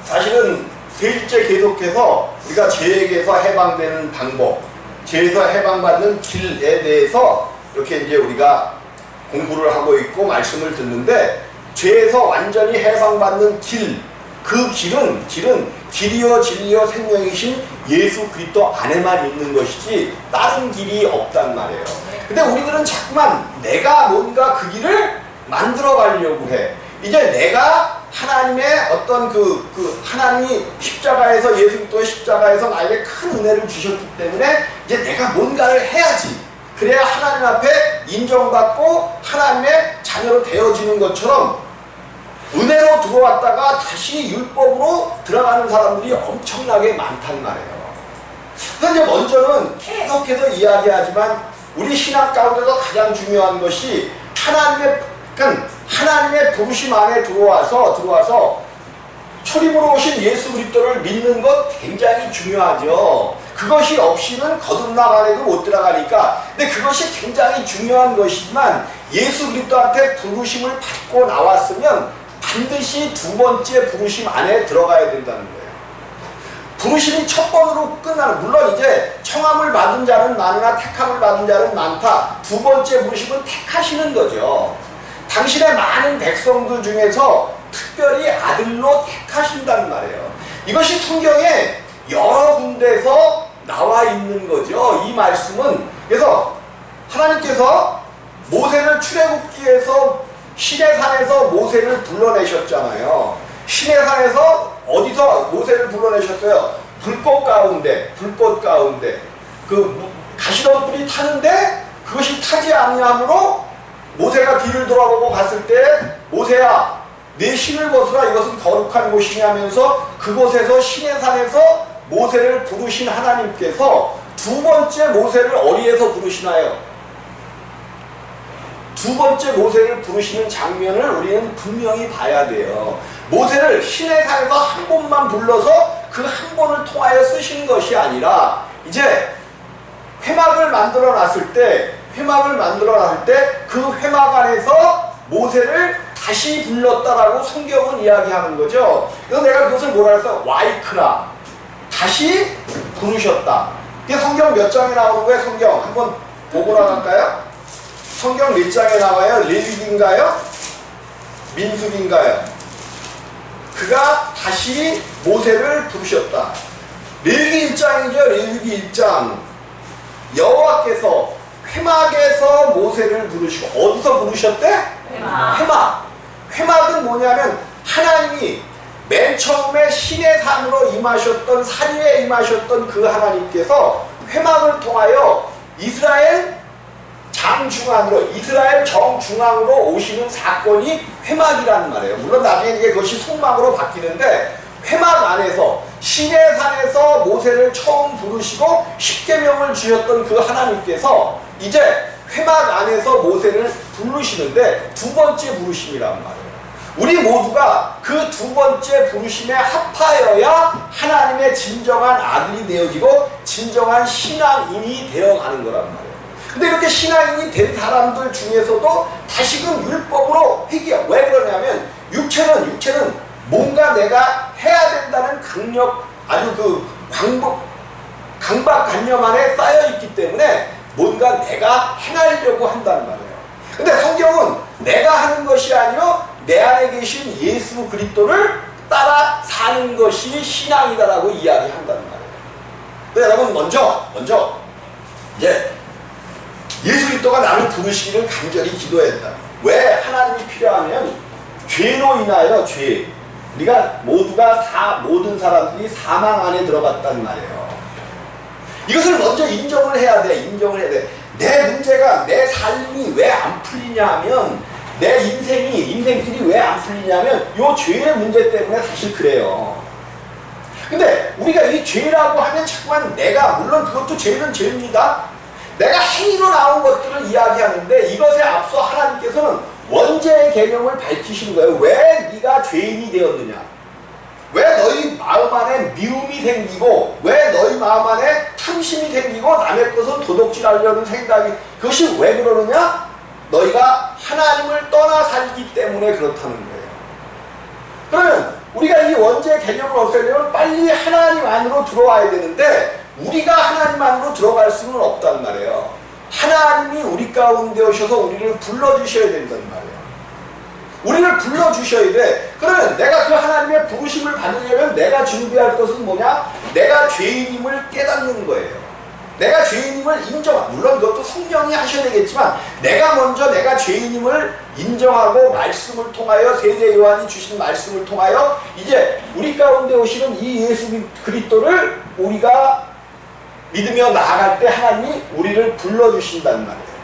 사실은 세 주째 계속해서 우리가 죄에게서 해방되는 방법, 죄에서 해방받는 길에 대해서 이렇게 이제 우리가 공부를 하고 있고 말씀을 듣는데, 죄에서 완전히 해방받는 길, 그 길은 길이요 진리요 생명이신 예수 그리스도 안에만 있는 것이지 다른 길이 없단 말이에요. 근데 우리들은 자꾸만 내가 뭔가 그 길을 만들어 가려고 해. 이제 내가 하나님의 어떤 하나님이 십자가에서, 예수 그리스도의 십자가에서 나에게 큰 은혜를 주셨기 때문에 이제 내가 뭔가를 해야지. 그래야 하나님 앞에 인정받고 하나님의 자녀로 되어지는 것처럼 은혜로 들어왔다가 다시 율법으로 들어가는 사람들이 엄청나게 많단 말이에요. 그래서 이제 먼저는 계속해서 이야기하지만 우리 신앙 가운데서 가장 중요한 것이 하나님의 부르심 안에 들어와서 초림으로 오신 예수 그리스도를 믿는 것 굉장히 중요하죠. 그것이 없이는 거듭남 안에도 못 들어가니까. 근데 그것이 굉장히 중요한 것이지만 예수 그리스도한테 부르심을 받고 나왔으면 반드시 두 번째 부르심 안에 들어가야 된다는 거예요. 부르심이 첫 번으로 끝나는, 물론 이제 청함을 받은 자는 많으나 택함을 받은 자는 많다. 두 번째 부르심은 택하시는 거죠. 당신의 많은 백성들 중에서 특별히 아들로 택하신단 말이에요. 이것이 성경에 여러 군데서 나와 있는 거죠. 이 말씀은. 그래서 하나님께서 모세를 출애굽기에서 시내산에서 모세를 불러내셨잖아요. 시내산에서 어디서 모세를 불러내셨어요? 불꽃 가운데 그 가시던 불이 타는데 그것이 타지 아니하므로 모세가 뒤를 돌아보고 봤을 때, 모세야 내 신을 벗으라, 이것은 거룩한 곳이냐 하면서 그곳에서 시내산에서 모세를 부르신 하나님께서 두 번째 모세를 어디에서 부르시나요? 두 번째 모세를 부르시는 장면을 우리는 분명히 봐야 돼요. 모세를 시내산에서 한 번만 불러서 그 한 번을 통하여 쓰신 것이 아니라, 이제 회막을 만들어 놨을 때 그 회막 안에서 모세를 다시 불렀다라고 성경은 이야기하는 거죠. 그래서 내가 그것을 뭐라 했어? 와이크라, 다시 부르셨다. 이게 성경 몇 장에 나오는 거예요? 성경 한번 보고 나갈까요? 성경 몇 장에 나와요? 레위기인가요? 민수기인가요? 그가 다시 모세를 부르셨다. 레위기 1장이죠. 레위기 1장. 여호와께서 회막에서 모세를 부르시고, 어디서 부르셨대? 회막. 회막은 뭐냐면 하나님이 맨 처음에 시내산으로 임하셨던, 산위에 임하셨던 그 하나님께서 회막을 통하여 이스라엘 정중앙으로 오시는 사건이 회막이라는 말이에요. 물론 나중에 그것이 속막으로 바뀌는데, 회막 안에서 시내산에서 모세를 처음 부르시고 십계명을 주셨던 그 하나님께서 이제 회막 안에서 모세를 부르시는데 두 번째 부르심이란 말이에요. 우리 모두가 그 두 번째 부르심에 합하여야 하나님의 진정한 아들이 되어지고 진정한 신앙인이 되어가는 거란 말이에요. 근데 이렇게 신앙인이 된 사람들 중에서도 다시금 율법으로 회개해요. 왜 그러냐면 육체는 뭔가 내가 해야 된다는 강박관념 안에 쌓여있기 때문에 뭔가 내가 행하려고 한다는 말이에요. 근데 성경은 내가 하는 것이 아니요 내 안에 계신 예수 그리스도를 따라 사는 것이 신앙이다라고 이야기한다는 말이에요. 근데 여러분 먼저 이제 예수 그리스도가 나를 부르시기를 간절히 기도해야 된다. 왜 하나님이 필요하면 죄로 인하여 우리가 모두가 모든 사람들이 사망 안에 들어갔단 말이에요. 이것을 먼저 인정을 해야 돼. 내 문제가, 내 삶이 왜 안 풀리냐 하면, 내 인생길이 왜 안 풀리냐면 요 죄의 문제 때문에 사실 그래요. 근데 우리가 이 죄라고 하면 자꾸만 물론 그것도 죄는 죄입니다. 내가 행위로 나온 것들을 이야기하는데 이것에 앞서 하나님께서는 원죄의 개념을 밝히시는 거예요. 왜 네가 죄인이 되었느냐? 왜 너희 마음 안에 미움이 생기고, 왜 너희 마음 안에 탐심이 생기고, 남의 것은 도둑질하려는 생각이, 그것이 왜 그러느냐? 너희가 하나님을 떠나 살기 때문에 그렇다는 거예요. 그러면 우리가 이 원죄 개념을 없애려면 빨리 하나님 안으로 들어와야 되는데 우리가 하나님 안으로 들어갈 수는 없단 말이에요. 하나님이 우리 가운데 오셔서 우리를 불러주셔야 된단 말이에요. 우리를 불러주셔야 돼. 그러면 내가 그 하나님의 부르심을 받으려면 내가 준비할 것은 뭐냐? 내가 죄인임을 깨닫는 거예요. 내가 죄인임을 물론 그것도 성령이 하셔야 되겠지만 내가 먼저 내가 죄인임을 인정하고 말씀을 통하여 세례 요한이 주신 말씀을 통하여 이제 우리 가운데 오시는 이 예수 그리스도를 우리가 믿으며 나아갈 때 하나님이 우리를 불러주신다는 말이에요.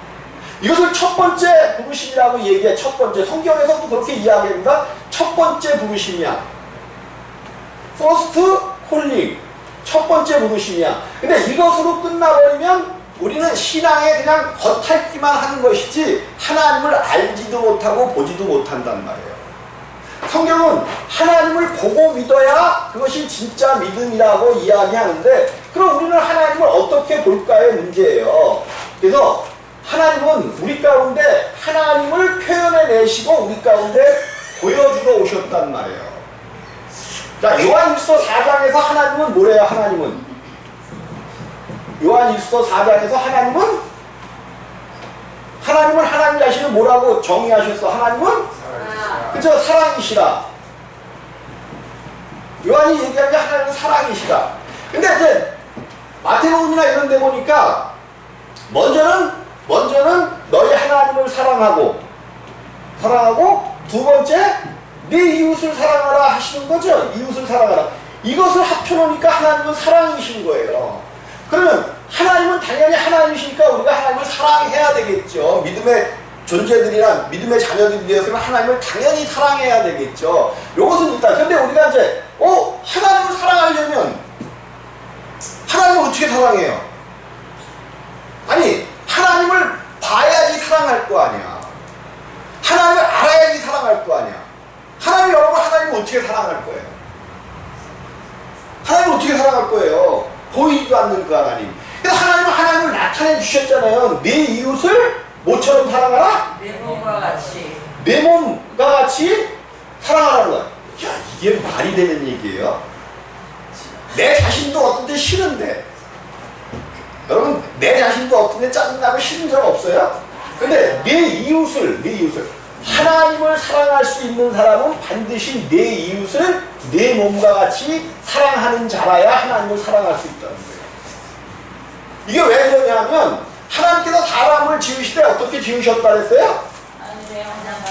이것을 첫 번째 부르심이라고 얘기해. 첫 번째 성경에서도 그렇게 이야기합니다. 첫 번째 부르심이야. First calling. 첫 번째 부르심이야. 근데 이것으로 끝나버리면 우리는 신앙에 그냥 겉핥기만 하는 것이지 하나님을 알지도 못하고 보지도 못한단 말이에요. 성경은 하나님을 보고 믿어야 그것이 진짜 믿음이라고 이야기하는데 그럼 우리는 하나님을 어떻게 볼까의 문제예요. 그래서 하나님은 우리 가운데 하나님을 표현해내시고 우리 가운데 보여주러 오셨단 말이에요. 자, 요한일서 4장에서 하나님은 뭐래요? 하나님은 요한일서 4장에서 하나님은 하나님 자신을 뭐라고 정의하셨어? 하나님은 그죠? 사랑이시라. 요한이 얘기하는 게 하나님은 사랑이시라. 근데 이제 마태복음이나 이런 데 보니까 먼저는 너희 하나님을 사랑하고 두 번째 네 이웃을 사랑하라 하시는 거죠. 이웃을 사랑하라. 이것을 합쳐놓으니까 하나님은 사랑이신 거예요. 그러면 하나님은 당연히 하나님이시니까 우리가 하나님을 사랑해야 되겠죠. 믿음의 존재들이나 믿음의 자녀들이 되었으면 하나님을 당연히 사랑해야 되겠죠. 요것은 일단. 근데 우리가 이제 하나님을 사랑하려면 하나님을 어떻게 사랑해요? 아니 하나님을 봐야지 사랑할 거 아니야. 하나님을 알아야지 사랑할 거 아니야. 여러분 하나님을 어떻게 사랑할 거예요? 하나님을 어떻게 사랑할 거예요? 보이지도 않는 그 하나님. 그래서 하나님을 나타내 주셨잖아요. 네 이웃을 뭐처럼 사랑하라? 내 몸과 같이. 내 몸과 같이 사랑하라는 거야. 야, 이게 말이 되는 얘기예요? 내 자신도 어떤 때 싫은데. 여러분, 내 자신도 어떤 때 짜증나고 싫은 적 없어요? 근데 내 이웃을 하나님을 사랑할 수 있는 사람은 반드시 내 이웃을 내 몸과 같이 사랑하는 자라야 하나님을 사랑할 수 있다는 거예요. 이게 왜 그러냐면 하나님께서 사람을 지으실 때 어떻게 지으셨다 그랬어요?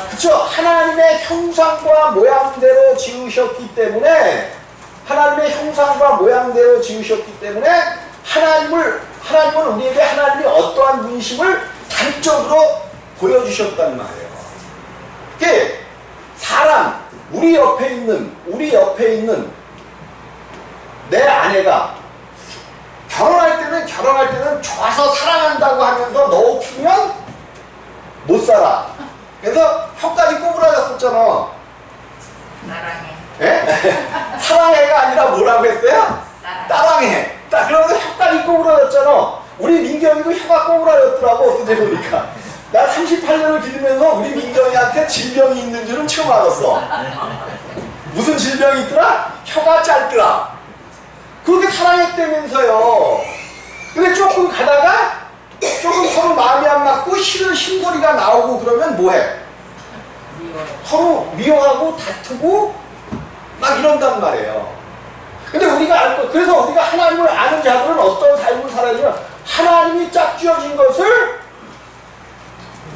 그쵸? 하나님의 형상과 모양대로 지으셨기 때문에 하나님은 우리에게 하나님이 어떠한 분이심을 단적으로 보여주셨단 말이에요. 이게 사람, 우리 옆에 있는 내 아내가 결혼할 때는 좋아서 사랑한다고 하면서 너 없으면 못 살아. 그래서 혀까지 꼬부라졌었잖아. 사랑해. 예? 사랑해가 아니라 뭐라고 했어요? 따랑해. 그러면서 혀까지 꼬부라졌잖아. 우리 민경이도 혀가 꼬부라졌더라고, 어떻게 보니까. 나 38년을 기르면서 우리 민경이한테 질병이 있는 줄은 처음 알았어. 무슨 질병이 있더라? 혀가 짧더라. 그렇게 사랑했다면서요. 근데 조금 가다가 서로 마음이 안 맞고 싫은 심소리가 나오고 그러면 뭐해? 서로 미워하고 다투고 막 이런단 말이에요. 근데 그래서 우리가 하나님을 아는 자들은 어떤 삶을 살아야 되냐면 하나님이 짝지어진 것을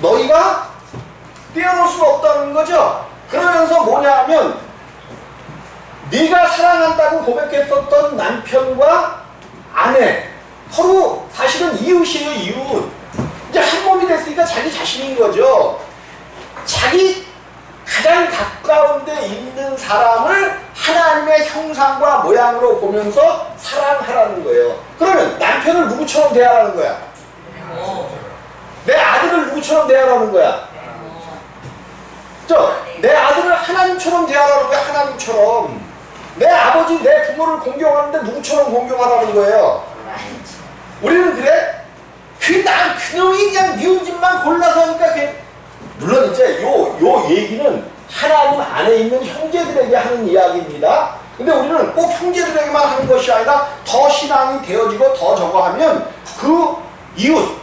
너희가 떼어놓을 수가 없다는 거죠. 그러면서 뭐냐 하면 네가 사랑한다고 고백했었던 남편과 아내 서로 사실은 이웃이에요. 이웃. 이제 한 몸이 됐으니까 자기 자신인 거죠. 자기 가장 가까운 데 있는 사람을 하나님의 형상과 모양으로 보면서 사랑하라는 거예요. 그러면 남편을 누구처럼 대하라는 거야? 내 아들을 누구처럼 대하라는 거야? 내 아들을 하나님처럼 대하라는 거야. 하나님처럼. 내 아버지, 내 부모를 공경하는데 누구처럼 공경하라는 거예요? 우리는 그래? 그놈이 그냥 미운 집만 골라서 하니까 물론 이제 요 얘기는 하나님 안에 있는 형제들에게 하는 이야기입니다. 근데 우리는 꼭 형제들에게만 하는 것이 아니라 더 신앙이 되어지고 더 저거 하면 그 이웃,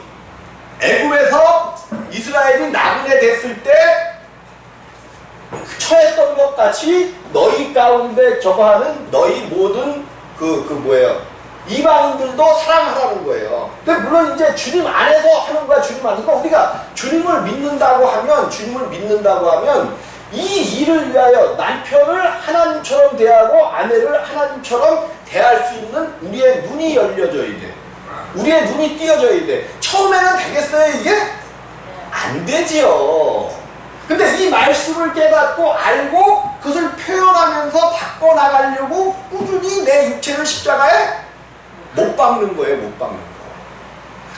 애굽에서 이스라엘이 나그네 됐을 때 처했던 것 같이 너희 가운데 저거 하는 너희 모든 이방인들도 사랑하라는 거예요. 근데 물론 이제 주님 안에서 하는 거야, 주님 안에서. 그러니까 우리가 주님을 믿는다고 하면 이 일을 위하여 남편을 하나님처럼 대하고 아내를 하나님처럼 대할 수 있는 우리의 눈이 열려져야 돼. 우리의 눈이 띄어져야 돼. 처음에는 되겠어요, 이게? 안 되지요. 근데 이 말씀을 깨닫고 알고 그것을 표현하면서 바꿔나가려고 꾸준히 내 육체를 십자가에 못 박는 거예요, 못 박는 거.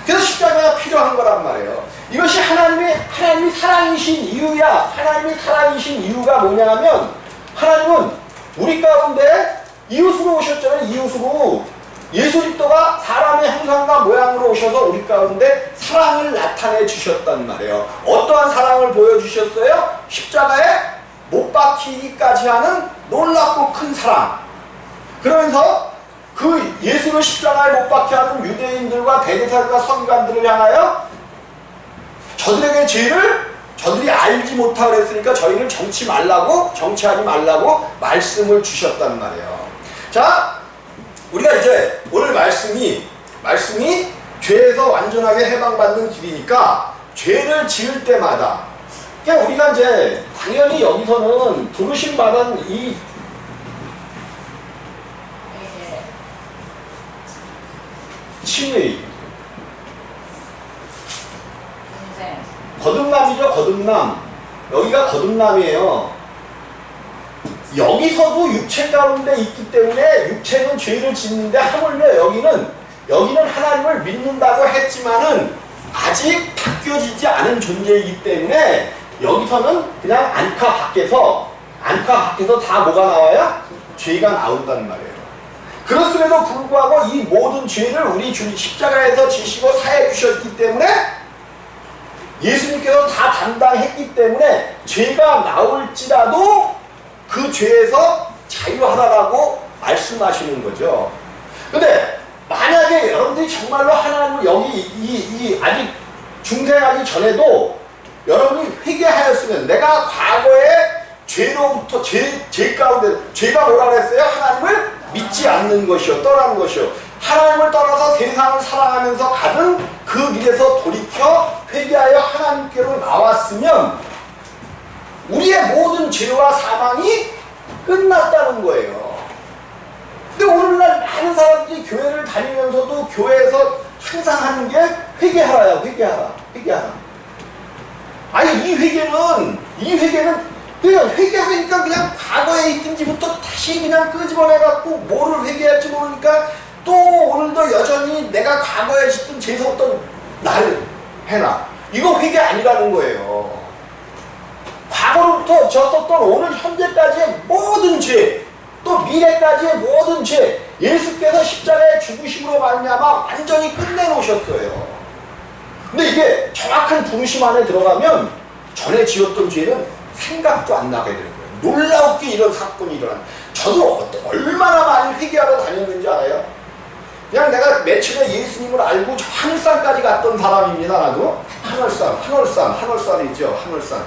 그래서 십자가가 필요한 거란 말이에요. 이것이 하나님이 사랑이신 이유야. 하나님이 사랑이신 이유가 뭐냐 하면, 하나님은 우리 가운데 이웃으로 오셨잖아요, 이웃으로. 예수 그리스도가 사람의 형상과 모양으로 오셔서 우리 가운데 사랑을 나타내 주셨단 말이에요. 어떠한 사랑을 보여주셨어요? 십자가에 못 박히기까지 하는 놀랍고 큰 사랑. 그러면서 그 예수를 십자가에 못 박게 하는 유대인들과 대제사장과 서기관들을 향하여 저들에게 죄를 저들이 알지 못하고 그랬으니까 저희를 정치하지 말라고 말씀을 주셨단 말이에요. 자, 우리가 이제 오늘 말씀이 죄에서 완전하게 해방받는 길이니까 죄를 지을 때마다, 그러니까 우리가 이제 당연히 여기서는 부르심 받은 이 친의 거듭남이죠, 거듭남. 여기가 거듭남이에요. 여기서도 육체 가운데 있기 때문에 육체는 죄를 짓는데, 하물며 여기는 하나님을 믿는다고 했지만은 아직 바뀌어지지 않은 존재이기 때문에 여기서는 그냥 안카 밖에서 다 뭐가 나와요? 죄가 나온단 말이에요. 그렇음에도 불구하고 이 모든 죄를 우리 주님 십자가에서 지시고 사해 주셨기 때문에, 예수님께서 다 담당했기 때문에 죄가 나올지라도 그 죄에서 자유하라고 말씀하시는 거죠. 근데 만약에 여러분들이 정말로 하나님을 여기 아직 중생하기 전에도 여러분이 회개하였으면, 내가 과거에 죄로부터 죄 가운데, 죄가 뭐라 그랬어요? 하나님을 믿지 않는 것이요, 떠나는 것이요. 하나님을 떠나서 세상을 사랑하면서 가는 그 길에서 돌이켜 회개하여 하나님께로 나왔으면 우리의 모든 죄와 사망이 끝났다는 거예요. 근데 오늘날 많은 사람들이 교회를 다니면서도 교회에서 항상 하는 게 회개하라야, 회개하라. 아니, 이 회개는 그냥 회개하니까 그냥 과거에 있든지부터 다시 그냥 끄집어내갖고 뭐를 회개할지 모르니까 또 오늘도 여전히 내가 과거에 짓던 죄송했던 나를 해라. 이거 회개 아니라는 거예요. 과거로부터 졌었던 오늘 현재까지의 모든 죄, 또 미래까지의 모든 죄, 예수께서 십자가의 죽으심으로 말미암아 완전히 끝내놓으셨어요. 근데 이게 정확한 부르심 안에 들어가면 전에 지었던 죄는 생각도 안 나게 되는 거예요. 놀랍게 이런 사건이 일어나요. 저도 얼마나 많이 회개하러 다녔는지 알아요? 그냥 내가 며칠에 예수님을 알고 저 하늘산까지 갔던 사람입니다. 나도 하늘산 있죠, 하늘산.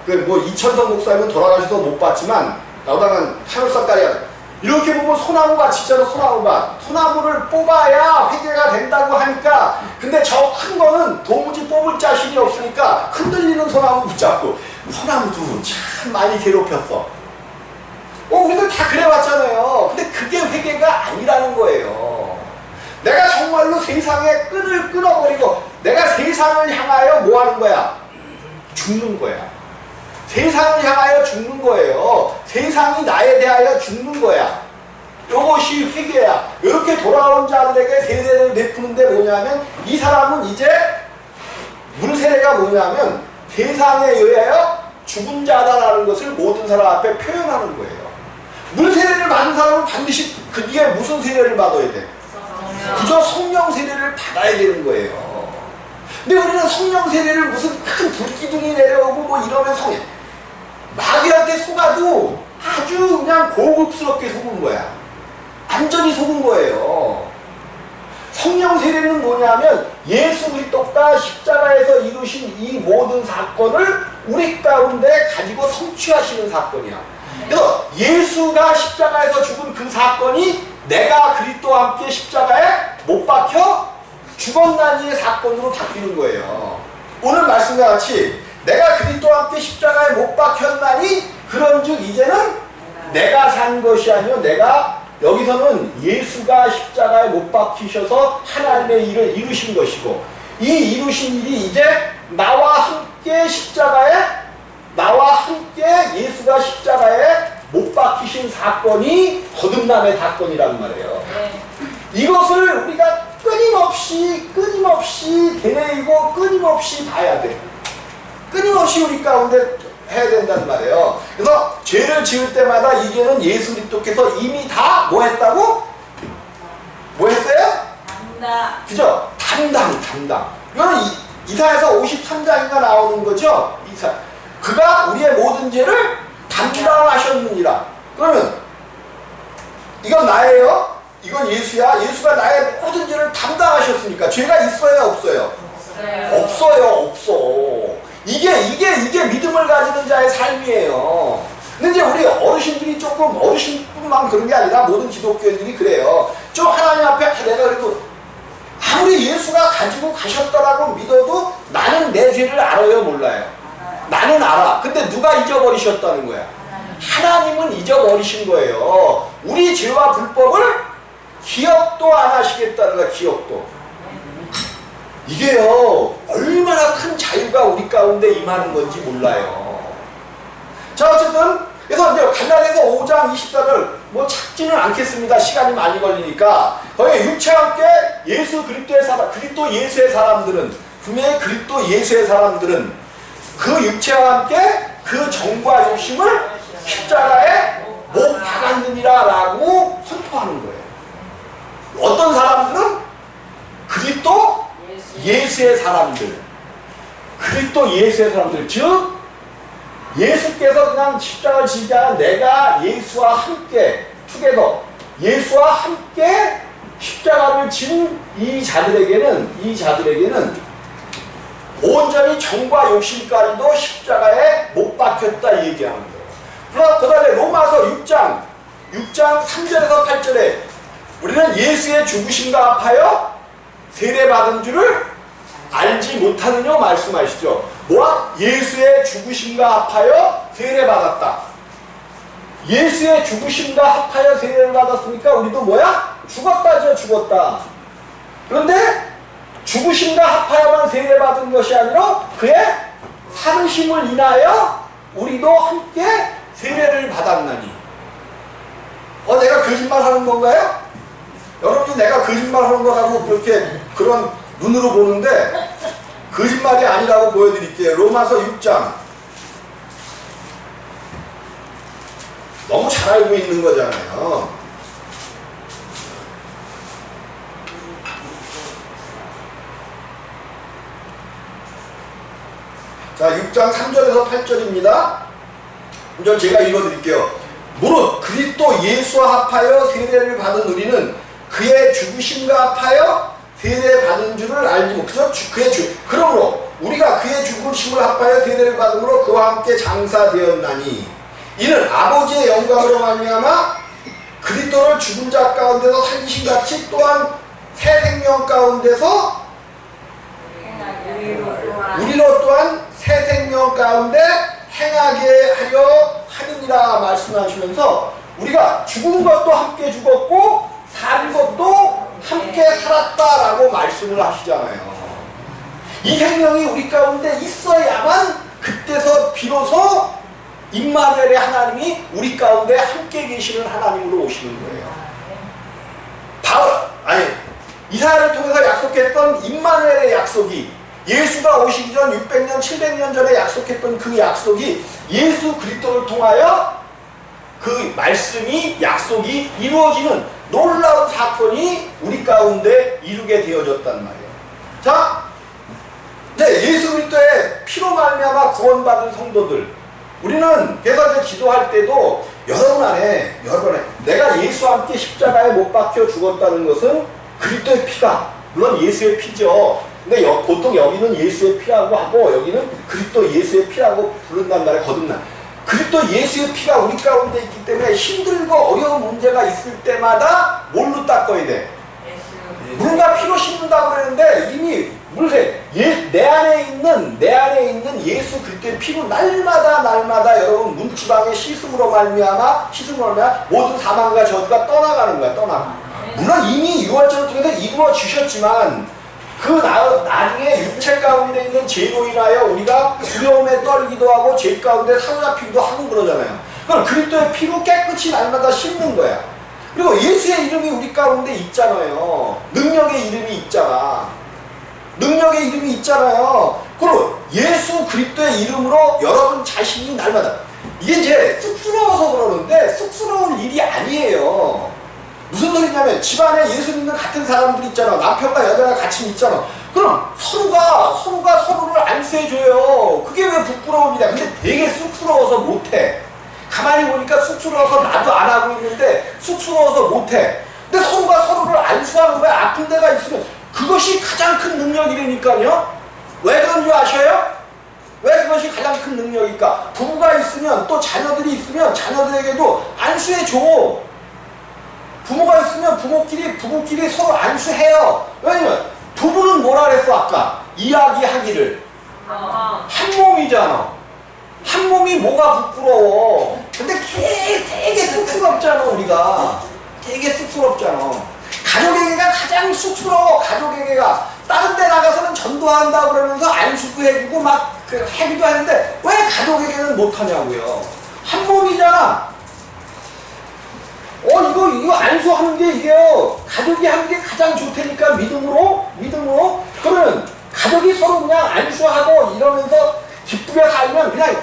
그 뭐 이천성 목사님은 돌아가셔서 못 봤지만 나보다는 하늘산까지 가요. 이렇게 보면 소나무가 진짜로 소나무를 뽑아야 회개가 된다고 하니까, 근데 저 큰 거는 도무지 뽑을 자신이 없으니까 흔들리는 소나무 붙잡고, 소나무도 참 많이 괴롭혔어. 우리들 다 그래왔잖아요. 근데 그게 회개가 아니라는 거예요. 내가 정말로 세상의 끈을 끊어버리고 내가 세상을 향하여 뭐 하는 거야? 죽는 거야. 세상을 향하여 죽는 거예요. 세상이 나에 대하여 죽는 거야. 이것이 회개야. 이렇게 돌아온 자들에게 세례를 베푸는데 뭐냐면, 이 사람은 이제 문세례가 뭐냐면 세상에 의하여 죽은 자다라는 것을 모든 사람 앞에 표현하는 거예요. 문세례를 받은 사람은 반드시 그 뒤에 무슨 세례를 받아야 돼? 그저 성령 세례를 받아야 되는 거예요. 근데 우리는 성령 세례를 무슨 큰 불기둥이 내려오고 뭐 이러면 마귀한테 속아도 아주 그냥 고급스럽게 속은 거야. 완전히 속은 거예요. 성령 세례는 뭐냐면 예수 그리스도가 십자가에서 이루신 이 모든 사건을 우리 가운데 가지고 성취하시는 사건이야. 그래서 예수가 십자가에서 죽은 그 사건이 내가 그리스도와 함께 십자가에 못 박혀 죽었나니의 사건으로 바뀌는 거예요. 오늘 말씀과 같이 내가 그리스도와 함께 십자가에 못 박혔나니 그런즉 이제는 내가 산 것이 아니요 내가 여기서는 예수가 십자가에 못 박히셔서 하나님의 일을 이루신 것이고 이 이루신 일이 이제 나와 함께 예수가 십자가에 못 박히신 사건이 거듭남의 사건이란 말이에요. 이것을 우리가 끊임없이 되뇌이고 끊임없이 봐야 돼. 끊임없이 우리 가운데 해야 된단 말이에요. 그래서 죄를 지을 때마다 이제는 예수 그리스도께서 이미 다 뭐 했다고? 뭐 했어요? 그죠? 담당. 이거는 이사야서 53장인가 나오는 거죠? 그가 우리의 모든 죄를 담당하셨느니라. 그러면 이건 나예요? 이건 예수야? 예수가 나의 모든 죄를 담당하셨으니까 죄가 있어요? 없어요? 없어. 이게 믿음을 가지는 자의 삶이에요. 근데 이제 우리 어르신들이 조금, 어르신뿐만 그런 게 아니라 모든 기독교인들이 그래요. 좀 하나님 앞에 내가 그래도 아무리 예수가 가지고 가셨더라고 믿어도 나는 내 죄를 알아요? 몰라요? 나는 알아. 근데 누가 잊어버리셨다는 거야? 하나님은 잊어버리신 거예요. 우리 죄와 불법을 기억도 안 하시겠다는 거야. 기억도. 이게요 얼마나 큰 자유가 우리 가운데 임하는 건지 몰라요. 자 어쨌든 그래서 이제 갈라디아서 5장 24절 뭐 찾지는 않겠습니다. 시간이 많이 걸리니까 거기 육체와 함께 예수 그리스도의 사람, 그리스도 예수의 사람들은 분명히 그리스도 예수의 사람들은 그 육체와 함께 그 정과 욕심을 십자가에 못 박았느니라 라고 선포하는 거예요. 어떤 사람들은 그리스도 예수의 사람들, 그리스도 예수의 사람들, 즉 예수께서 그냥 십자가를 지지 않은 내가 예수와 함께 투게더 예수와 함께 십자가를 지는 이 자들에게는 온전히 정과 욕심까지도 십자가에 못 박혔다 얘기하는 거예요. 그 다음에 로마서 6장 3절에서 8절에 우리는 예수의 죽으심과 합하여 세례받은 줄을 알지 못하느냐 말씀하시죠. 뭐야? 예수의 죽으심과 합하여 세례받았다. 예수의 죽으심과 합하여 세례를 받았으니까 우리도 뭐야? 죽었다죠. 죽었다. 그런데 죽으심과 합하여만 세례받은 것이 아니라 그의 살으심을 인하여 우리도 함께 세례를 받았나니. 내가 거짓말 하는 건가요? 여러분이 내가 거짓말 하는 거라고 그런 눈으로 보는데 거짓말이 아니라고 보여드릴게요. 로마서 6장. 너무 잘 알고 있는 거잖아요. 자, 6장 3절에서 8절입니다. 먼저 제가 읽어드릴게요. 무릇 그리스도 예수와 합하여 세례를 받은 우리는 그의 죽으심과 합하여 세례받은 줄을 알지 못하죠. 그러므로 우리가 그의 죽으심을 합하여 세례를 받음으로 그와 함께 장사되었나니 이는 아버지의 영광으로 말미암아 그리스도를 죽은 자 가운데서 살리신 같이 또한 새 생명 가운데서 우리로 또한 새 생명 가운데 행하게 하려 하느니라 말씀하시면서 우리가 죽은 것도 함께 죽었고 산 것도 함께 살았다라고 말씀을 하시잖아요. 이 생명이 우리 가운데 있어야만 그때서 비로소 임마누엘의 하나님이 우리 가운데 함께 계시는 하나님으로 오시는 거예요. 이사야를 통해서 약속했던 임마누엘의 약속이 예수가 오시기 전 600년, 700년 전에 약속했던 그 약속이 예수 그리스도를 통하여 그 말씀이 약속이 이루어지는 놀라운 사건이 우리 가운데 이루게 되어졌단 말이에요. 자, 예수 그리스도의 피로 말미암아 구원받은 성도들, 우리는 그래서 이제 기도할 때도 여러분 안에 내가 예수와 함께 십자가에 못 박혀 죽었다는 것은 그리스도의 피가, 물론 예수의 피죠. 근데 보통 여기는 예수의 피라고 하고 여기는 그리스도 예수의 피라고 부른단 말이에요. 거듭난 그리스도 예수의 피가 우리 가운데 있기 때문에 힘들고 어려운 문제가 있을 때마다 뭘로 닦아야 돼? 물과 피로 씻는다고 그러는데 이미 내 안에 있는 예수 그리스도의 피로 날마다 여러분 문지방의 씻음으로 말미암아 모든 사망과 저주가 떠나가는 거야. 떠나가. 물론 이미 유월절을 통해서 이루어 주셨지만 그 나중에 육체 가운데 있는 죄로 인하여 우리가 두려움에 떨기도 하고 죄 가운데 사로잡히기도 하고 그러잖아요. 그럼 그리스도의 피로 깨끗이 날마다 씻는 거야. 그리고 예수의 이름이 우리 가운데 있잖아요. 능력의 이름이 있잖아. 능력의 이름이 있잖아요. 그리고 예수 그리스도의 이름으로 여러분 자신이 날마다 이게 이제 쑥스러워서 그러는데 쑥스러운 일이 아니에요. 무슨 소리냐면 집안에 예수 믿는 같은 사람들 있잖아. 남편과 여자가 같이 있잖아. 그럼 서로가 서로를 안수해줘요. 그게 왜 부끄러움이냐. 근데 되게 쑥스러워서 못해. 가만히 보니까 쑥스러워서 나도 안 하고 있는데 쑥스러워서 못해. 근데 서로가 서로를 안수하는 거야. 아픈 데가 있으면 그것이 가장 큰 능력이라니까요. 왜 그런 줄 아셔요? 왜 그것이 가장 큰 능력일까? 부부가 있으면 또 자녀들이 있으면 자녀들에게도 안수해줘. 부모가 있으면 부부끼리 서로 안수해요. 왜냐면 부부는 뭐라 그랬어 아까? 이야기하기를. 한 몸이잖아. 한 몸이 뭐가 부끄러워. 근데 되게 쑥스럽잖아 우리가. 되게 쑥스럽잖아. 가족에게가 가장 쑥스러워. 가족에게가 다른 데 나가서는 전도한다 그러면서 안수도 해주고 막 하기도 하는데 왜 가족에게는 못하냐고요. 한 몸이잖아. 이거 안수하는 게 이게요. 가족이 하는 게 가장 좋다니까 믿음으로. 그러면 가족이 서로 그냥 안수하고 이러면서 기쁘게 살면 그냥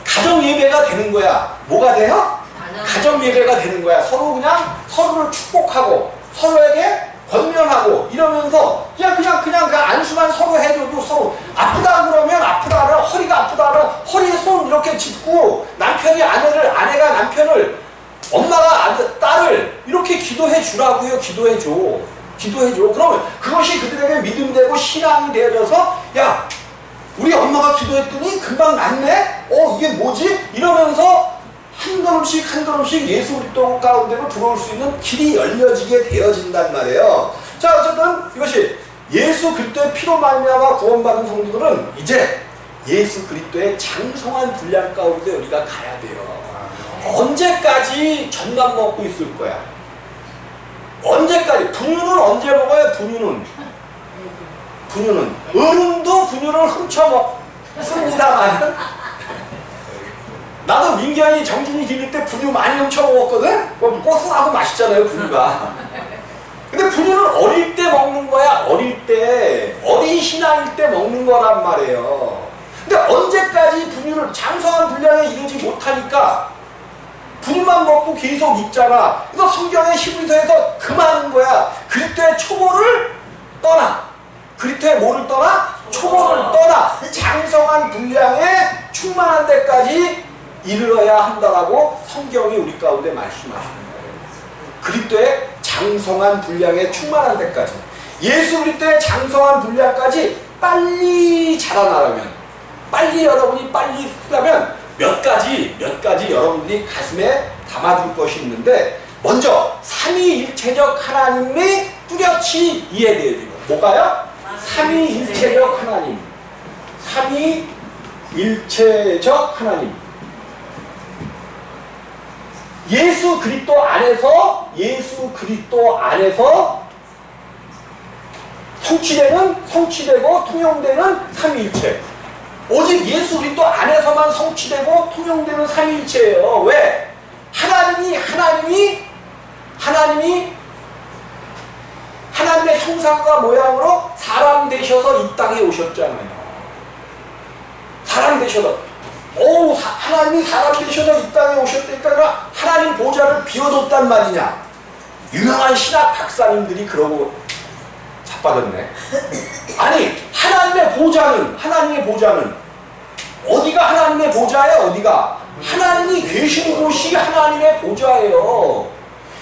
가정 예배가 되는 거야. 뭐가 돼요? 가정 예배가 되는 거야. 서로 그냥 서로를 축복하고 서로에게 권면하고 이러면서 그냥 안수만 서로 해줘도 서로 아프다 그러면 아프다 그러면 허리가 아프다 그러면 허리에 손 이렇게 짚고 남편이 아내가 남편을 엄마가 딸을 이렇게 기도해 주라고요. 기도해줘. 그러면 그것이 그들에게 믿음이 되고 신앙이 되어져서 야 우리 엄마가 기도했더니 금방 낫네? 이게 뭐지? 이러면서 한 걸음씩 예수 그리스도 가운데로 들어올 수 있는 길이 열려지게 되어진단 말이에요. 자 어쨌든 이것이 예수 그리스도의 피로 말미암아 구원받은 성도들은 이제 예수 그리스도의 장성한 분량 가운데 우리가 가야 돼요. 언제까지 젖만 먹고 있을 거야? 언제까지? 분유는 언제 먹어요? 분유는 어른도 분유를 훔쳐 먹습니다만 나도 민경이 정진이 기를 때 분유 많이 훔쳐 먹었거든? 고소하고 맛있잖아요 분유가. 근데 분유는 어릴 때 먹는 거야. 어린 신앙일 때 먹는 거란 말이에요. 근데 언제까지 분유를 장성한 분량에 이르지 못하니까 분유만 먹고 계속 있잖아. 그래서 성경의 히브리서에서 금하는 거야. 그리스도의 초보를 떠나. 그리스도의 뭐를 떠나? 초보를 떠나. 장성한 분량에 충만한 데까지 이르러야 한다라고 성경이 우리 가운데 말씀하시는 거예요. 그리스도의 장성한 분량에 충만한 데까지. 예수 그리스도의 장성한 분량까지 빨리 자라나려면, 여러분이 빨리 쓰려면 몇 가지 여러분들이 가슴에 담아둘 것이 있는데, 먼저 삼위일체적 하나님이 뚜렷이 이해되어야 돼요. 뭐가요? 삼위일체적 하나님. 삼위일체적 하나님. 예수 그리스도 안에서 성취되고 통용되는 삼위일체. 오직 예수 그리스도 안에서만 성취되고 통용되는 삼위일체예요. 왜? 하나님의 형상과 모양으로 사람 되셔서 이 땅에 오셨잖아요. 사람 되셔서. 하나님이 사람 되셔서 이 땅에 오셨다니까 그럼 하나님 보좌를 비워뒀단 말이냐. 유명한 신학 박사님들이 그러고 자빠졌네. 아니 하나님의 보좌는 어디가 하나님의 보좌예요? 어디가? 하나님이 계신 곳이 하나님의 보좌예요.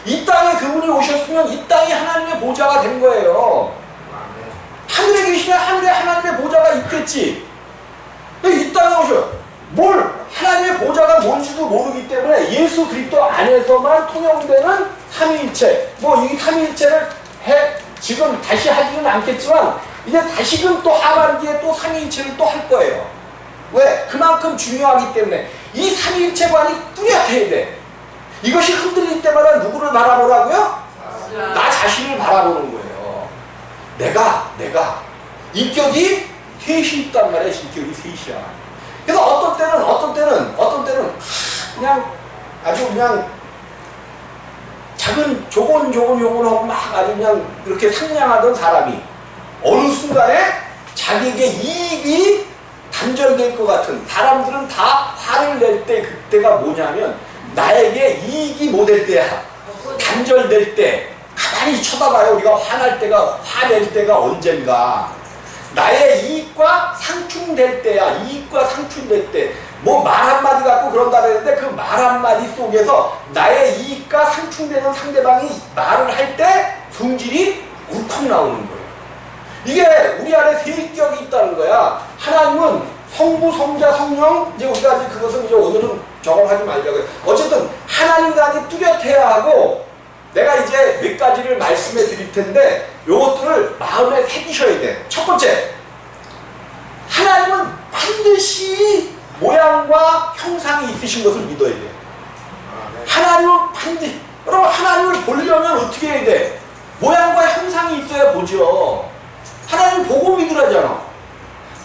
이 땅에 그분이 오셨으면 이 땅이 하나님의 보좌가 된 거예요. 하늘에 계시면 하늘에 하나님의 보좌가 있겠지. 이 땅에 오셔. 뭘 하나님의 보좌가 뭔지도 모르기 때문에 예수 그리스도 안에서만 통용되는 삼위일체. 뭐 이 삼위일체를 지금 다시 하지는 않겠지만 이제 다시금 또 하반기에 또 삼위일체를 또 할 거예요. 왜? 그만큼 중요하기 때문에 이 삼위일체관이 뚜렷해야 돼. 이것이 흔들릴 때마다 누구를 바라보라고요? 나 자신을 바라보는 거예요. 내가 인격이 셋이 있단 말이야. 인격이 셋이야. 그래서 어떤 때는 그냥 아주 그냥 작은 조곤 하고 막 아주 그냥 이렇게 상냥하던 사람이 어느 순간에 자기에게 이익이 단절될 것 같은, 사람들은 다 화를 낼 때 그때가 뭐냐면 나에게 이익이 뭐 될 때야? 단절될 때. 가만히 쳐다봐요. 우리가 화낼 때가 언젠가. 나의 이익과 상충될 때야. 이익과 상충될 때. 뭐 말 한마디 갖고 그런다 그랬는데 그 말 한마디 속에서 나의 이익과 상충되는 상대방이 말을 할 때 성질이 울컥 나오는 거예요. 이게 우리 안에 세 인격이 있다는 거야. 하나님은 성부, 성자, 성령, 이제 우리가 이제 그것은 이제 오늘은 저걸 하지 말자고요. 어쨌든 하나님과는 뚜렷해야 하고, 내가 이제 몇 가지를 말씀해 드릴 텐데 요것들을 마음에 새기셔야 돼. 첫 번째, 하나님은 반드시 모양과 형상이 있으신 것을 믿어야 돼. 하나님은 반드시, 여러분 하나님을 보려면 어떻게 해야 돼? 모양과 형상이 있어야 보죠. 하나님 보고 믿으라잖아.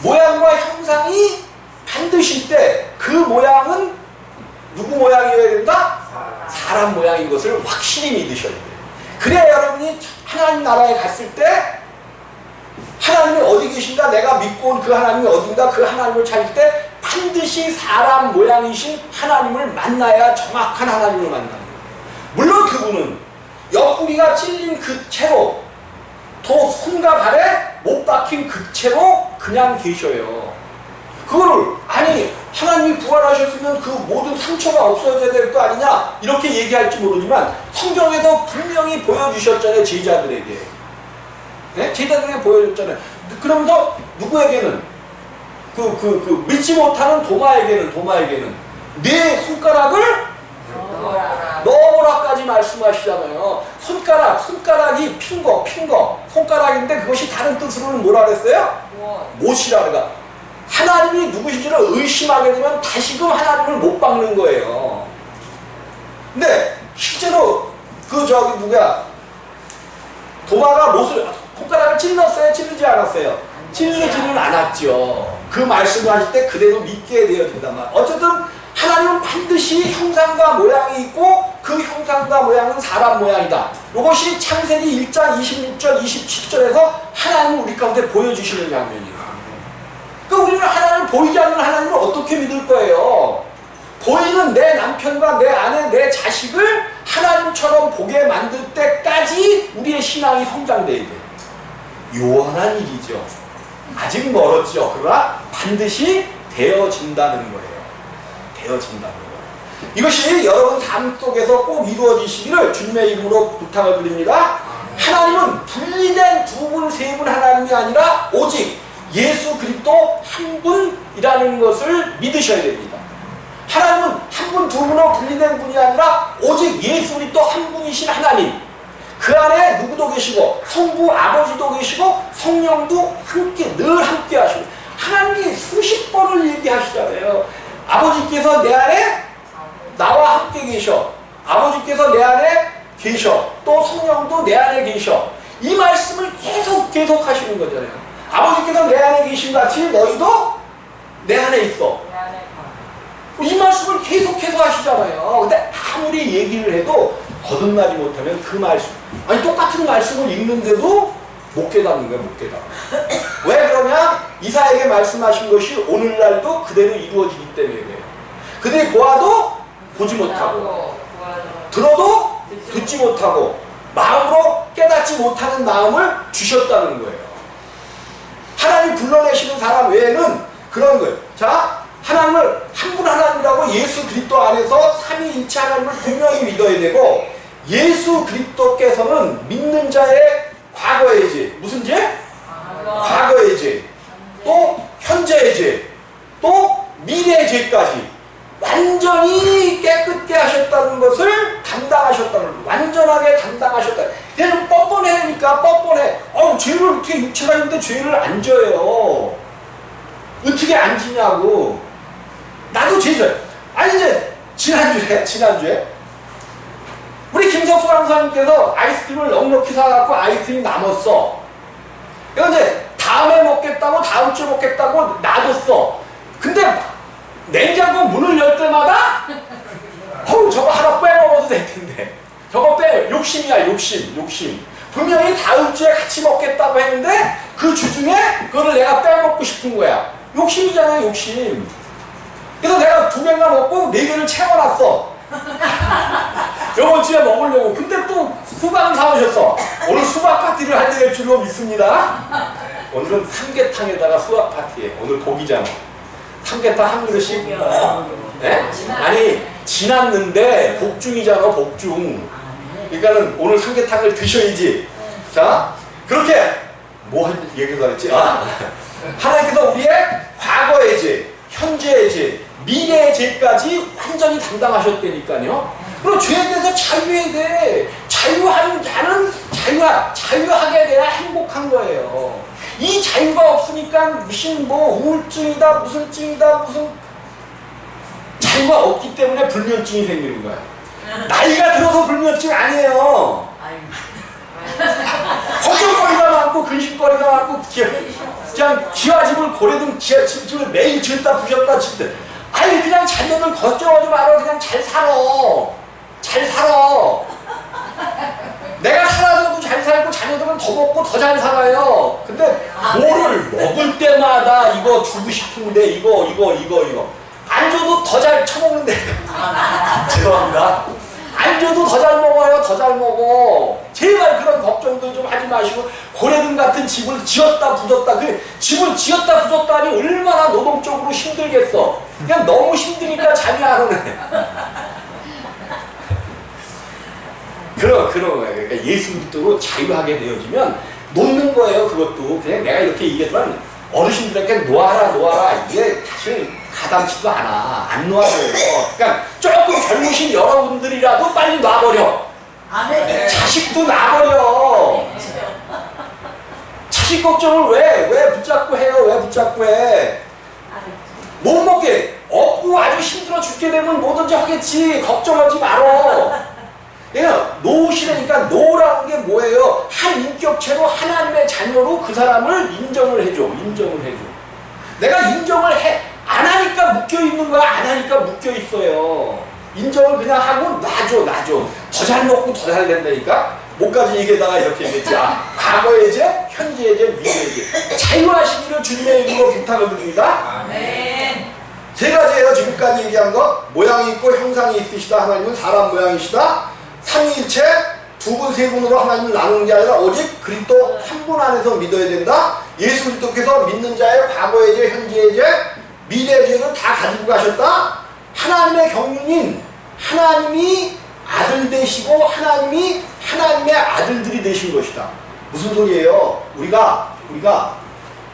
모양과 형상이 반드시 있대. 그 모양은 누구 모양이어야 된다? 사람 모양인 것을 확실히 믿으셔야 돼요. 그래야 여러분이 하나님 나라에 갔을 때 하나님이 어디 계신가, 내가 믿고 온 그 하나님이 어딘가, 그 하나님을 찾을 때 반드시 사람 모양이신 하나님을 만나야 정확한 하나님을 만나는 거예요. 물론 그분은 옆구리가 찔린 그 채로, 또 손과 발에 못 박힌 그 채로 그냥 계셔요. 그거를 아니 하나님이 부활하셨으면 그 모든 상처가 없어져야 될 거 아니냐 이렇게 얘기할지 모르지만 성경에서 분명히 보여주셨잖아요. 제자들에게. 네? 제자들에게 보여줬잖아요. 그러면서 누구에게는 믿지 못하는 도마에게는 내 손가락을 넣어보라까지 말씀하시잖아요. 손가락이 핀거 손가락인데 그것이 다른 뜻으로는 뭐라 그랬어요? 못이라 그래가. 하나님이 누구신지를 의심하게 되면 다시금 하나님을 못 박는 거예요. 근데 실제로 도마가 손가락을 찔렀어요? 찔르지 않았어요? 찔르지는 않았죠. 그 말씀을 하실 때 그대로 믿게 되어진단 말이에요. 어쨌든 하나님은 반드시 형상과 모양이 있고 그 형상과 모양은 사람 모양이다. 이것이 창세기 1장 26절 27절에서 하나님은 우리 가운데 보여주시는 장면이에요. 그러니까 우리는 하나님을 보이지 않는 하나님을 어떻게 믿을 거예요? 보이는 내 남편과 내 아내, 내 자식을 하나님처럼 보게 만들 때까지 우리의 신앙이 성장돼야 돼요. 요원한 일이죠. 아직 멀었죠. 그러나 반드시 되어진다는 거예요. 이것이 여러분 삶 속에서 꼭 이루어지시기를 주님의 이름으로 부탁을 드립니다. 하나님은 분리된 두 분, 세 분 하나님이 아니라 오직 예수 그리스도 한 분이라는 것을 믿으셔야 됩니다. 하나님은 한 분, 두 분으로 분리된 분이 아니라 오직 예수 그리스도 한 분이신 하나님. 그 안에 누구도 계시고 성부 아버지도 계시고 성령도 늘 함께 하시고, 하나님이 수십 번을 얘기하시잖아요. 아버지께서 내 안에 나와 함께 계셔. 아버지께서 내 안에 계셔. 또 성령도 내 안에 계셔. 이 말씀을 계속 하시는 거잖아요. 아버지께서 내 안에 계신 같이 너희도 내 안에 있어. 이 말씀을 계속해서 하시잖아요. 근데 아무리 얘기를 해도 거듭나지 못하면 그 말씀, 똑같은 말씀을 읽는데도 못 깨닫는 거예요. 못 깨닫는. 왜 그러냐? 이사야에게 말씀하신 것이 오늘날도 그대로 이루어지기 때문에 그래요. 그들이 보아도 보지 못하고, 들어도 듣지 못하고, 마음으로 깨닫지 못하는 마음을 주셨다는 거예요. 하나님 불러내시는 사람 외에는 그런 거예요. 자, 하나님을 한 분 하나님이라고 예수 그리스도 안에서 삼위일체 하나님을 분명히 믿어야 되고, 예수 그리스도께서는 믿는 자의 과거의 죄, 무슨 죄? 과거의 죄, 또 현재의 죄, 또 미래의 죄까지 완전히 깨끗게 하셨다는 것을 감당하셨다는, 완전하게 감당하셨다. 그냥 뻔뻔해니까 뻔뻔해. 죄를 어떻게, 육체가 있는데 죄를 안 져요. 어떻게 안 지냐고. 나도 죄져요. 아니 이제 지난주에 우리 김석수 강사님께서 아이스크림을 넉넉히 사갖고 아이스크림이 남았어. 그래서 이제 다음에 먹겠다고, 다음 주에 먹겠다고 놔뒀어. 근데 냉장고 문을 열 때마다 저거 하나 빼먹어도 될 텐데, 저거 욕심이야, 욕심. 분명히 다음 주에 같이 먹겠다고 했는데 그 주중에 그거를 내가 빼먹고 싶은 거야. 욕심이잖아요, 욕심. 그래서 내가 2개나 먹고 4개를 채워놨어. 이번 주에 먹으려고. 근데 또 수박을 사오셨어. 오늘 수박 파티를 하게 될 줄로 믿습니다. 오늘은 삼계탕에다가 수박 파티에, 오늘 고기잖아. 삼계탕 한 그릇씩. 네? 아니 지났는데 복중이잖아, 복중. 그러니까는 오늘 삼계탕을 드셔야지. 자, 그렇게 뭐 얘기가 했지? 하나님께서 우리의 과거의 죄, 현재의 죄, 미래의 죄까지 완전히 담당하셨다니까요. 그리고 죄에 대해서 자유해야 돼. 자유하는 자는 자유하게 돼야 행복한 거예요. 이 자유가 없으니까 무슨 뭐 우울증이다, 무슨 증이다, 무슨 자유가 없기 때문에 불면증이 생기는 거야. 나이가 들어서 불면증 아니에요. 걱정거리가 많고 근심거리가 많고 그냥 기와집을 고래등 집을 매일 지었다 부셨다 짓다. 아니 그냥 자녀들 걱정하지 마라. 그냥 잘 살아. 내가 살아도 잘 살고 자녀들은 더 먹고 더 잘 살아요. 근데 뭐를 먹을 때마다 이거 주고 싶은데 이거 안 줘도 더 잘 처먹는데 죄송합니다. 안 줘도 더 잘 먹어요. 더 잘 먹어. 제발 그런 걱정도 좀 하지 마시고, 고래등 같은 집을 지었다 부졌다. 그 집을 지었다 부졌다니 얼마나 노동적으로 힘들겠어. 그냥 너무 힘드니까 잠이 안 오네. 그런 거예요. 그러니까 예수 그리스도로 자유하게 되어지면 놓는 거예요. 그것도 그냥 내가 이렇게 얘기했지만 어르신들에게 놓아라. 이게 사실 가당치도 않아. 안 놓아줘요. 그러니까 조금 젊으신 여러분들이라도 빨리 놔버려. 자식도 놔버려. 자식 걱정을 왜 붙잡고 해요? 왜 붙잡고 해? 못 먹게 없고 아주 힘들어 죽게 되면 뭐든지 하겠지. 걱정하지 말어. 내가 놓으시라니까. 놓으라는 게 뭐예요? 한 인격체로 하나님의 자녀로 그 사람을 인정을 해줘. 내가 인정을 안 하니까 묶여있는 거야. 안 하니까 묶여있어요. 인정을 그냥 하고 놔줘. 더 잘 먹고 더 잘 된다니까. 뭐까지 얘기하다가 이렇게 얘기했지. 과거의 죄, 현재의 죄, 미래의 죄. 자유하시기를 주님의 이름으로 부탁을 드립니다. 아멘. 3가지예요. 지금까지 얘기한 것. 모양이 있고 형상이 있으시다. 하나님은 사람 모양이시다. 삼위일체 2분 3분으로 하나님을 나누는 게 아니라 오직 그리스도 한 분 안에서 믿어야 된다. 예수 그리스도께서 믿는 자의 과거의 죄, 현재의 죄, 미래의 죄를 다 가지고 가셨다. 하나님의 경륜인 하나님이 아들 되시고 하나님이 하나님의 아들들이 되신 것이다. 무슨 소리예요? 우리가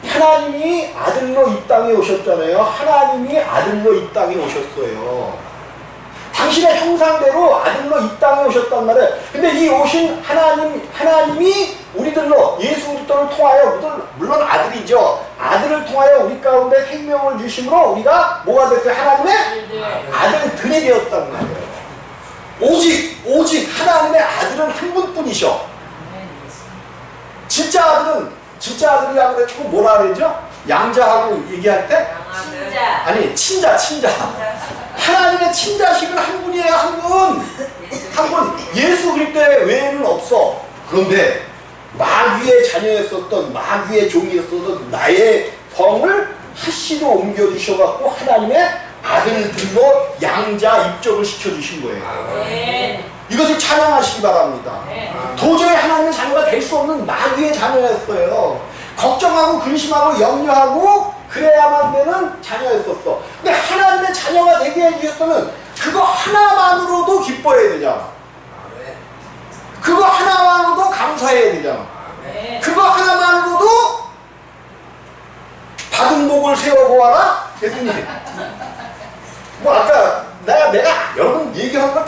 하나님이 아들로 이 땅에 오셨잖아요. 하나님이 아들로 이 땅에 오셨어요. 당신의 형상대로 아들로 이 땅에 오셨단 말이에요. 근데 이 오신 하나님이 우리들로 예수 그리스도를 통하여, 물론 아들이죠. 아들을 통하여 우리 가운데 생명을 주심으로 우리가 뭐가 됐어요? 하나님의 아들들이 되었단 말이에요. 오직 하나님의 아들은 한 분뿐이셔. 진짜 아들이라고 그랬고 뭐라 그러죠? 양자하고 얘기할 때? 친자. 아니 친자. 하나님의 친자식은 한 분이에요. 한 분. 예수 그리스도 외에는 없어. 그런데 마귀의 자녀였었던, 마귀의 종이었었던 나의 성을 하시로 옮겨주셔갖고 하나님의 아들들로 양자 입적을 시켜주신 거예요. 네. 이것을 찬양하시기 바랍니다. 네. 도저히 하나님의 자녀가 될 수 없는 마귀의 자녀였어요. 걱정하고 근심하고 염려하고 그래야만 되는 자녀였었어. 근데 하나님의 자녀가 되게 해주셨다면 그거 하나만으로도 기뻐해야 되잖아. 그거 하나만으로도 감사해야 되잖아. 그거 하나만으로도 받은 복을 세워보아라? 예수님. 뭐 아까 내가 여러분 얘기하는 걸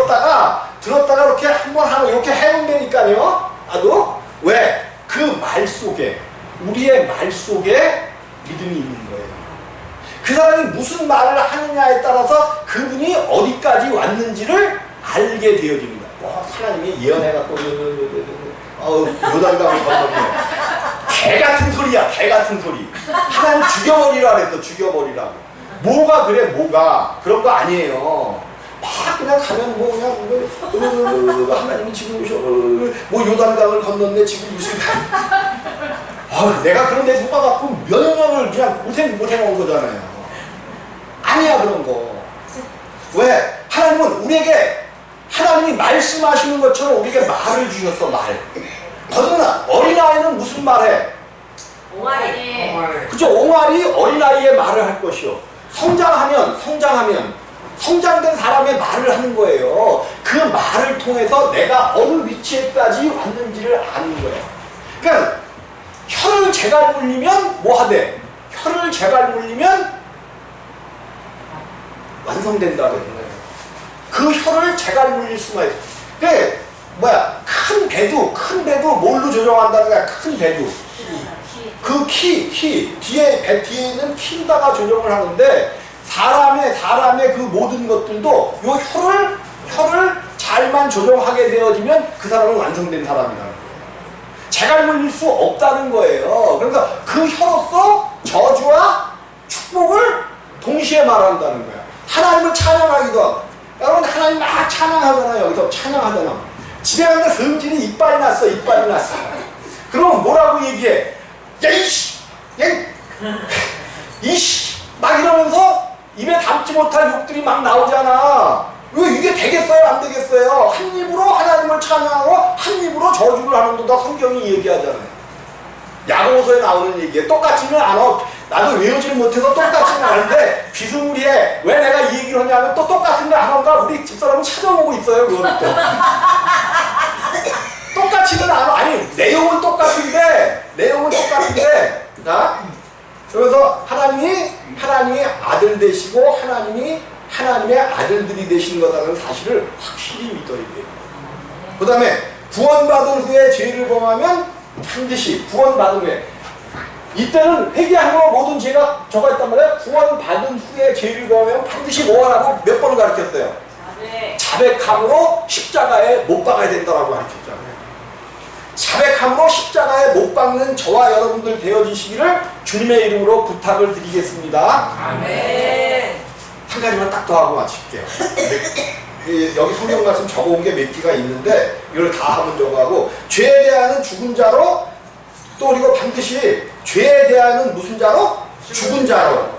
다 들었다가 이렇게 한번 하고 이렇게 해본다니까요. 나도 왜? 그 말 속에 우리의 말 속에 믿음이 있는 거예요. 그 사람이 무슨 말을 하느냐에 따라서 그분이 어디까지 왔는지를 알게 되어집니다. 하나님이 예언해갖고 요단강을 건너면 개같은 소리야. 개같은 소리. 하나님 죽여버리라 그랬어. 죽여버리라고. 뭐가 그래 뭐가 그런 거 아니에요. 막 그냥 가면 뭐 그냥 하나님이 지금 오셔 뭐 요단강을 건넜네 지금 무슨 내가 그런 데 속아갖고 몇 년을 그냥 고생한 거잖아요. 아니야 그런 거. 왜? 하나님은 우리에게 하나님이 말씀하시는 것처럼 우리에게 말을 주셨어. 말. 거듭나 어린아이는 무슨 말해? 옹알이. 그죠? 옹알이 어린아이의 말을 할 것이요. 성장된 사람의 말을 하는 거예요. 그 말을 통해서 내가 어느 위치에까지 왔는지를 아는 거예요. 그러니까 혀를 재갈 물리면 뭐 하대? 혀를 재갈 물리면 완성된다 그러잖아요. 그 혀를 재갈 물릴 수가 있어. 그게 뭐야? 큰 배도 뭘로 조정한다는 거야? 큰 배도. 그 뒤에 배 뒤에 있는 키에다가 조정을 하는데 사람의 그 모든 것들도 요 혀를 잘만 조정하게 되어지면 그 사람은 완성된 사람이라는 거예요. 재갈 물릴 수 없다는 거예요. 그러니까 그 혀로서 저주와 축복을 동시에 말한다는 거야. 하나님을 찬양하기도 하고. 여러분 하나님 막 찬양하잖아요. 여기서 찬양하잖아. 집에 갔는데 성질이 이빨이 났어. 그럼 뭐라고 얘기해? 야 이씨! 이씨! 막 이러면서 입에 담지 못할 욕들이 막 나오잖아. 왜 이게 되겠어요? 안 되겠어요? 한 입으로 하나님을 찬양하고 한 입으로 저주를 하는도다 성경이 얘기하잖아요. 야고보서에 나오는 얘기에 똑같지는 않아. 나도 외우지를 못해서 똑같지는 않은데 비스무리해. 왜 내가 이 얘기를 하냐면 또 똑같은 거 안 한가? 우리 집사람은 찾아보고 있어요. 그거는 또. 똑같지는 않아. 아니 내용은 똑같은데 자? 그래서 하나님이 하나님의 아들 되시고 하나님이 하나님의 아들들이 되시는 거라는 사실을 확실히 믿어야 돼요. 그 다음에 구원받은 후에 죄를 범하면 반드시 구원받은 후에 이때는 회개하고 모든 죄가 적어 있단 말이에요. 구원받은 후에 죄를 범하면 반드시 뭐 하라고 몇 번을 가르쳤어요? 자백함으로 십자가에 못 박아야 된다고 가르쳤잖아요. 자백함으로 십자가에 못 박는 저와 여러분들 되어지시기를 주님의 이름으로 부탁을 드리겠습니다. 아멘. 한 가지만 딱 더 하고 마칠게요. 여기 성경 말씀 적어온 게 몇 개가 있는데 이걸 다 한번 적어하고 죄에 대하여는 죽은 자로 또 그리고 반드시 죄에 대하여는 무슨 자로? 죽은 자로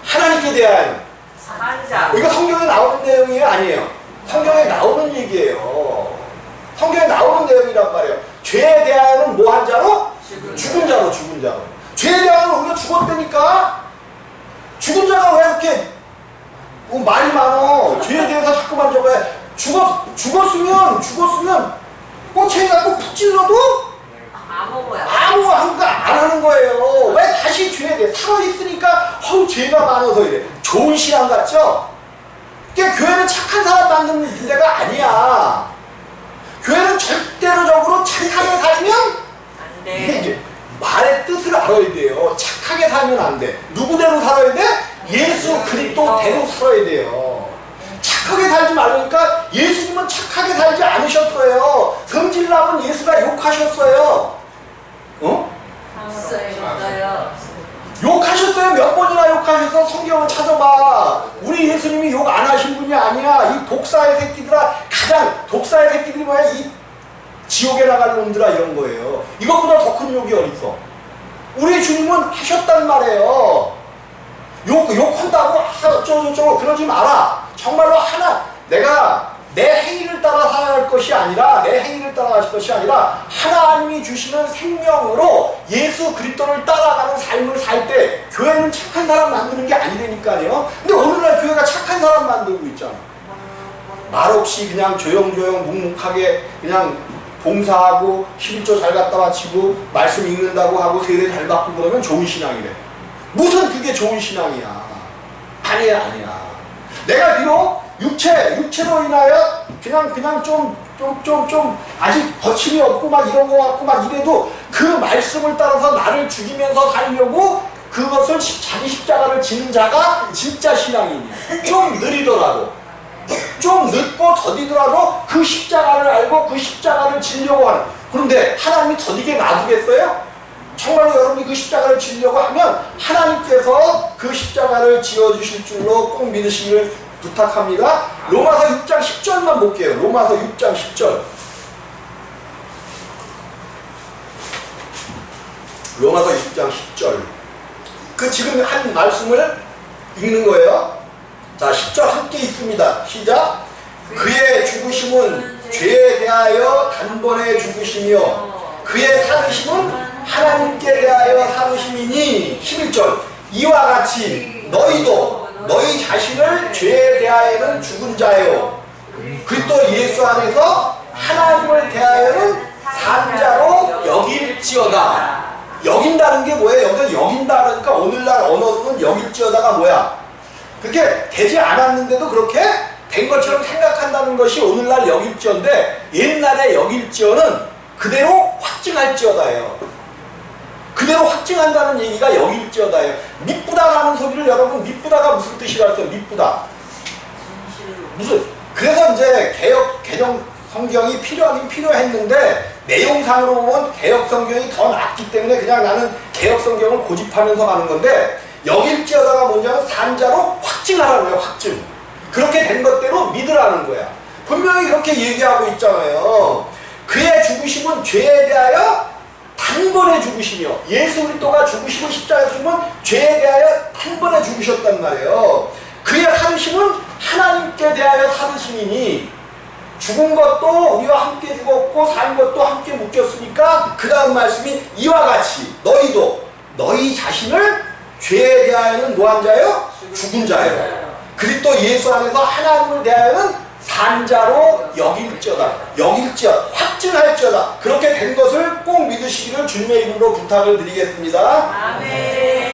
하나님께 대하여는 사망자. 이거 성경에 나오는 내용이 아니에요. 성경에 나오는 얘기예요. 성경에 나오는 내용이란 말이에요. 죄에 대하여는 뭐 한 자로? 죽은 자로. 죄에 대하여는 우리가 죽었다니까. 죽은 자가 왜 이렇게 말이 많어? 죄에 대해서 자꾸만 적어야 죽었으면 꼬챙이 갖고 푹 찔러도 아무 안 하는 거예요. 왜 다시 죄에 대해 살아있으니까 죄가 많아서 이래. 좋은 신앙 같죠? 그러니까 교회는 착한 사람 만드는 데가 아니야. 교회는 절대로적으로 착하게 살면 안 돼. 이게 이제 말의 뜻을 알아야 돼요. 착하게 살면 안 돼. 누구대로 살아야 돼? 예수 그리스도대로 살아야 돼요. 착하게 살지 말라니까 예수님은 착하게 살지 않으셨어요. 성질나면 예수가 욕하셨어요. 욕하셨어요. 몇 번이나 욕하셔서 성경을 찾아봐. 우리 예수님이 욕 안 하신 분이 아니야. 이 독사의 새끼들아, 독사의 새끼들이 뭐야? 이 지옥에 나갈 놈들아 이런 거예요. 이것보다 더 큰 욕이 어딨어. 우리 주님은 하셨단 말이에요. 욕한다고 어쩌고저쩌고 그러지 마라. 정말로 내가 내 행위를 따라 살아갈 것이 아니라 내 행위를 따라갈 것이 아니라 하나님이 주시는 생명으로 예수 그리스도를 따라가는 삶을 살 때 교회는 착한 사람 만드는 게 아니라니까요. 근데 오늘날 교회가 착한 사람 만들고 있잖아. 말없이 그냥 조용조용 묵묵하게 그냥 봉사하고 11조 잘 갖다 바치고 말씀 읽는다고 하고 세례 잘 받고 그러면 좋은 신앙이래. 무슨 그게 좋은 신앙이야. 아니야. 내가 비록 육체로 인하여 그냥 좀 아직 거침이 없고 막 이런 거 같고 막 이래도 그 말씀을 따라서 나를 죽이면서 살려고 그것을 자기 십자가를 지는 자가 진짜 신앙이냐. 좀 느리더라도 좀 늦고 더디더라도 그 십자가를 알고 그 십자가를 지려고 하는. 그런데 하나님이 더디게 놔두겠어요? 정말로 여러분이 그 십자가를 지려고 하면 하나님께서 그 십자가를 지어주실 줄로 꼭 믿으시기를 부탁합니다. 로마서 6장 10절만 볼게요. 로마서 6장 10절. 로마서 6장 10절. 그 지금 한 말씀을 읽는 거예요. 자, 10절 함께 읽습니다. 시작. 그의 죽으심은 죄에 대하여 단번에 죽으심이요 그의 살으심은 하나님께 대하여 살으심이니. 11절. 이와 같이 너희도 너희 자신을 죄에 대하여는 죽은 자요 그리스도 예수 안에서 하나님을 대하여는 산 자로 여길지어다. 여긴다는 게 뭐예요? 여기서 여긴다니까 오늘날 언어로는 여길지어다가 뭐야? 그렇게 되지 않았는데도 그렇게 된 것처럼 생각한다는 것이 오늘날 여길지어인데, 옛날에 여길지어는 그대로 확증할지어다예요. 그대로 확증한다는 얘기가 여길지어다예요. 미쁘다라는 소리를 여러분, 미쁘다가 무슨 뜻이라고 했어요? 미쁘다. 무슨, 그래서 이제 개정 성경이 필요하긴 필요했는데 내용상으로 보면 개혁 성경이 더 낫기 때문에 그냥 나는 개혁 성경을 고집하면서 가는 건데, 여길지어다가 뭔지는 산자로 확증하라는 거예요. 확증. 그렇게 된 것대로 믿으라는 거야. 분명히 그렇게 얘기하고 있잖아요. 그의 죽으심은 죄에 대하여 단번에 죽으시며, 예수 그리스도가 죽으시고 십자가에 죽으면 죄에 대하여 단번에 죽으셨단 말이에요. 그의 살으심은 하나님께 대하여 살으심이니, 죽은 것도 우리와 함께 죽었고 산 것도 함께 묶였으니까 그 다음 말씀이 이와 같이 너희도 너희 자신을 죄에 대하여는 뭐한 자요? 죽은 자요. 그리스도 예수 안에서 하나님을 대하여는 산 자로 여길지어다. 확증할지어다. 그렇게 된 것을 꼭 믿으시기를 주님의 이름으로 부탁을 드리겠습니다. 아멘.